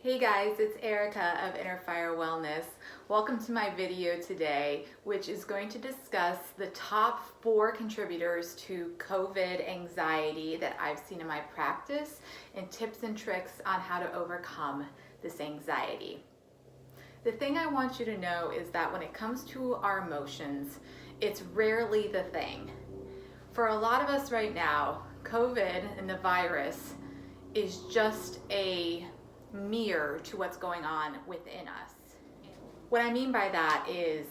Hey guys, it's Erika of Inner Fire Wellness. Welcome to my video today, which is going to discuss the top 4 contributors to COVID anxiety that I've seen in my practice and tips and tricks on how to overcome this anxiety. The thing I want you to know is that when it comes to our emotions, it's rarely the thing. For a lot of us right now, COVID and the virus is just a mirror to what's going on within us. What I mean by that is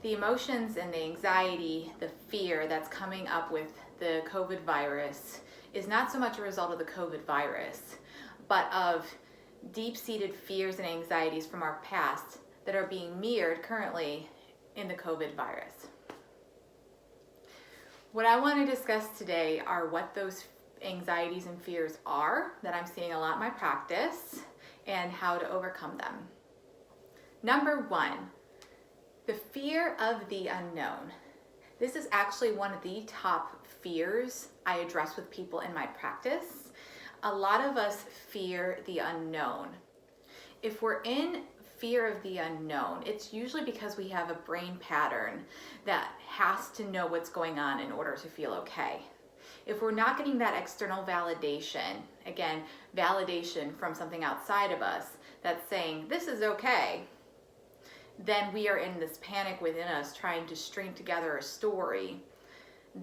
the emotions and the anxiety, the fear that's coming up with the COVID virus is not so much a result of the COVID virus, but of deep-seated fears and anxieties from our past that are being mirrored currently in the COVID virus. What I want to discuss today are what those anxieties and fears are that I'm seeing a lot in my practice and how to overcome them. Number 1, the fear of the unknown. This is actually one of the top fears I address with people in my practice. A lot of us fear the unknown. If we're in fear of the unknown, it's usually because we have a brain pattern that has to know what's going on in order to feel okay. If we're not getting that external validation, again, validation from something outside of us that's saying, this is okay, then we are in this panic within us trying to string together a story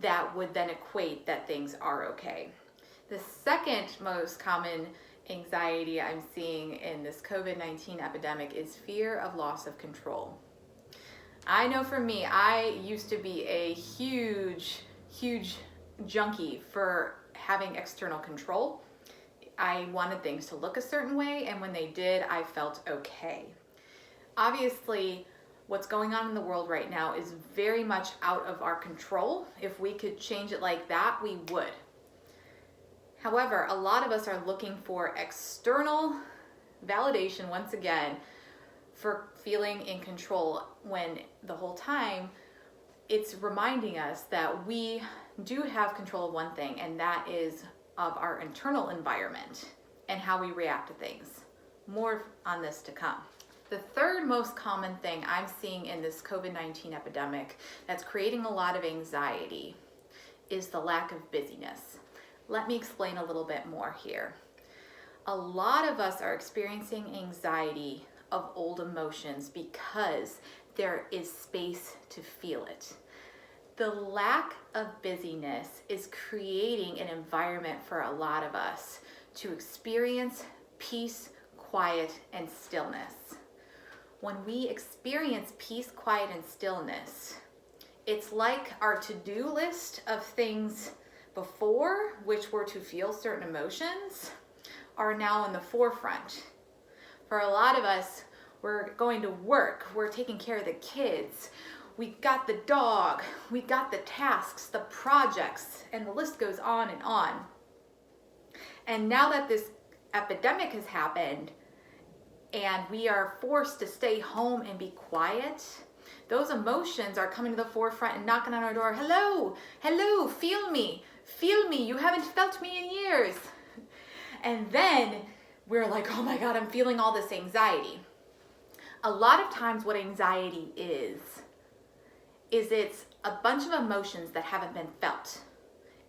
that would then equate that things are okay. The second most common anxiety I'm seeing in this COVID-19 epidemic is fear of loss of control. I know for me, I used to be a huge junkie for having external control. I wanted things to look a certain way, and when they did, I felt okay. Obviously, what's going on in the world right now is very much out of our control. If we could change it like that, we would. However, a lot of us are looking for external validation, once again, for feeling in control, when the whole time it's reminding us that we do have control of one thing, and that is of our internal environment and how we react to things. More on this to come. The third most common thing I'm seeing in this COVID-19 epidemic that's creating a lot of anxiety is the lack of busyness. Let me explain a little bit more here. A lot of us are experiencing anxiety of old emotions because there is space to feel it. The lack of busyness is creating an environment for a lot of us to experience peace, quiet, and stillness. When we experience peace, quiet, and stillness, it's like our to-do list of things before, which were to feel certain emotions, are now in the forefront. For a lot of us, we're going to work, we're taking care of the kids, we got the dog, we got the tasks, the projects, and the list goes on and on. And now that this epidemic has happened and we are forced to stay home and be quiet, those emotions are coming to the forefront and knocking on our door. Hello, feel me, you haven't felt me in years. And then we're like, oh my God, I'm feeling all this anxiety. A lot of times what anxiety is it's a bunch of emotions that haven't been felt.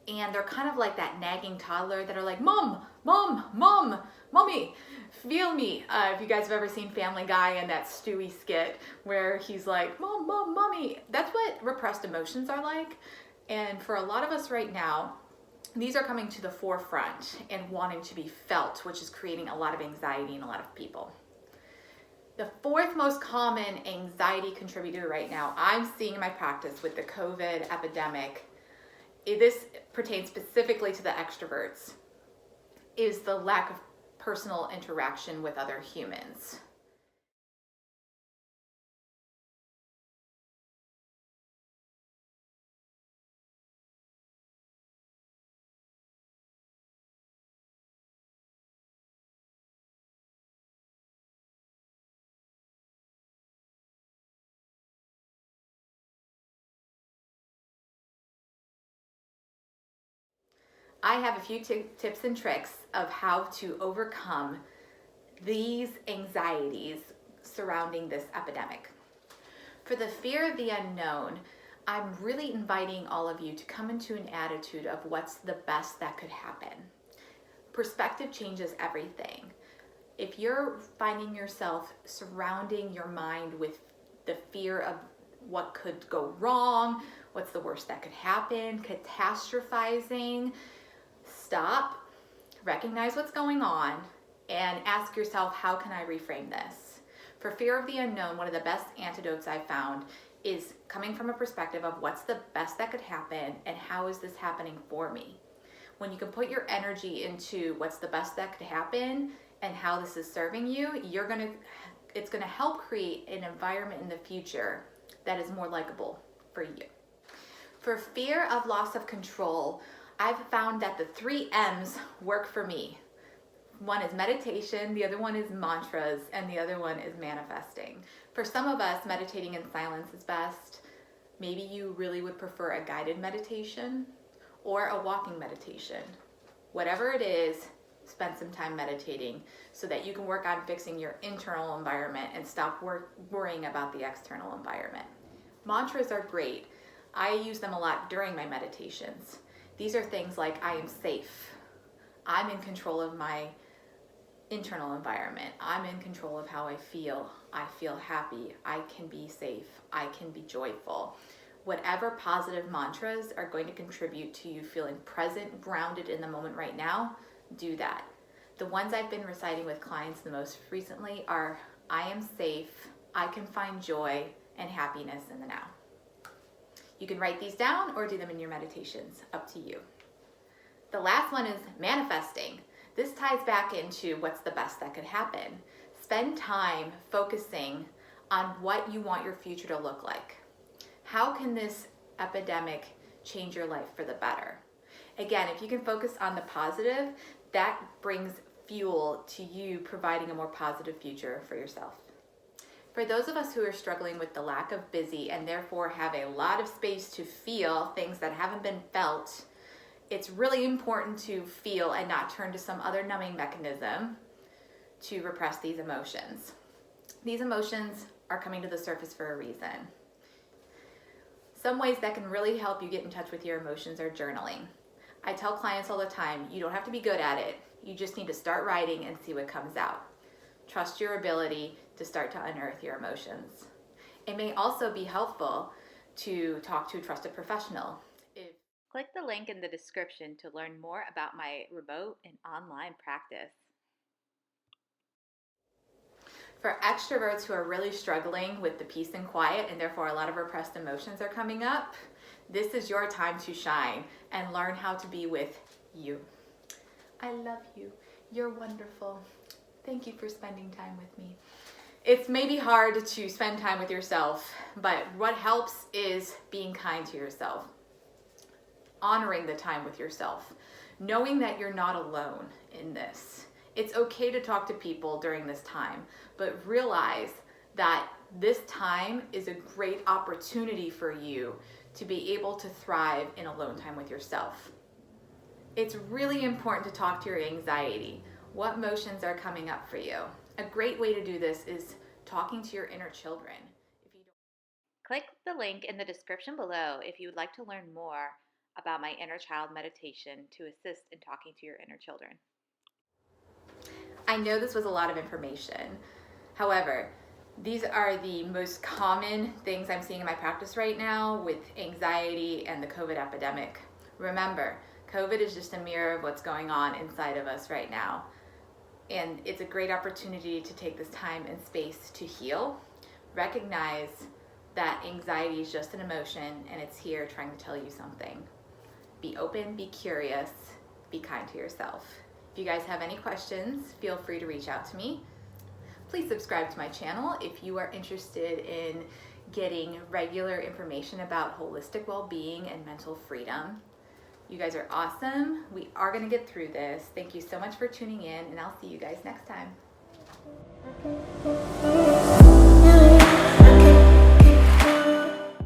And they're kind of like that nagging toddler that are like, Mom, Mommy, feel me. If you guys have ever seen Family Guy and that Stewie skit where he's like, Mom, Mommy. That's what repressed emotions are like. And for a lot of us right now, these are coming to the forefront and wanting to be felt, which is creating a lot of anxiety in a lot of people. The fourth most common anxiety contributor right now I'm seeing in my practice with the COVID epidemic, this pertains specifically to the extroverts, is the lack of personal interaction with other humans. I have a few tips and tricks of how to overcome these anxieties surrounding this epidemic. For the fear of the unknown, I'm really inviting all of you to come into an attitude of what's the best that could happen. Perspective changes everything. If you're finding yourself surrounding your mind with the fear of what could go wrong, what's the worst that could happen, catastrophizing, stop, recognize what's going on, and ask yourself, how can I reframe this? For fear of the unknown, one of the best antidotes I've found is coming from a perspective of what's the best that could happen and how is this happening for me? When you can put your energy into what's the best that could happen and how this is serving you, it's gonna help create an environment in the future that is more likable for you. For fear of loss of control, I've found that the 3 M's work for me. One is meditation, the other one is mantras, and the other one is manifesting. For some of us, meditating in silence is best. Maybe you really would prefer a guided meditation or a walking meditation. Whatever it is, spend some time meditating so that you can work on fixing your internal environment and stop worrying about the external environment. Mantras are great. I use them a lot during my meditations. These are things like, I am safe. I'm in control of my internal environment. I'm in control of how I feel. I feel happy. I can be safe. I can be joyful. Whatever positive mantras are going to contribute to you feeling present, grounded in the moment right now, do that. The ones I've been reciting with clients the most recently are, I am safe, I can find joy and happiness in the now. You can write these down or do them in your meditations, up to you. The last one is manifesting. This ties back into what's the best that could happen. Spend time focusing on what you want your future to look like. How can this epidemic change your life for the better? Again, if you can focus on the positive, that brings fuel to you providing a more positive future for yourself. For those of us who are struggling with the lack of busy and therefore have a lot of space to feel things that haven't been felt, it's really important to feel and not turn to some other numbing mechanism to repress these emotions. These emotions are coming to the surface for a reason. Some ways that can really help you get in touch with your emotions are journaling. I tell clients all the time, you don't have to be good at it. You just need to start writing and see what comes out. Trust your ability to start to unearth your emotions. It may also be helpful to talk to a trusted professional. Click the link in the description to learn more about my remote and online practice. For extroverts who are really struggling with the peace and quiet and therefore a lot of repressed emotions are coming up, this is your time to shine and learn how to be with you. I love you. You're wonderful. Thank you for spending time with me. It's maybe hard to spend time with yourself, but what helps is being kind to yourself, honoring the time with yourself, knowing that you're not alone in this. It's okay to talk to people during this time, but realize that this time is a great opportunity for you to be able to thrive in alone time with yourself. It's really important to talk to your anxiety. What emotions are coming up for you? A great way to do this is talking to your inner children. Click the link in the description below if you would like to learn more about my inner child meditation to assist in talking to your inner children. I know this was a lot of information. However, these are the most common things I'm seeing in my practice right now with anxiety and the COVID epidemic. Remember, COVID is just a mirror of what's going on inside of us right now. And it's a great opportunity to take this time and space to heal. Recognize that anxiety is just an emotion and it's here trying to tell you something. Be open, be curious, be kind to yourself. If you guys have any questions, feel free to reach out to me. Please subscribe to my channel if you are interested in getting regular information about holistic well-being and mental freedom. You guys are awesome. We are going to get through this. Thank you so much for tuning in, and I'll see you guys next time.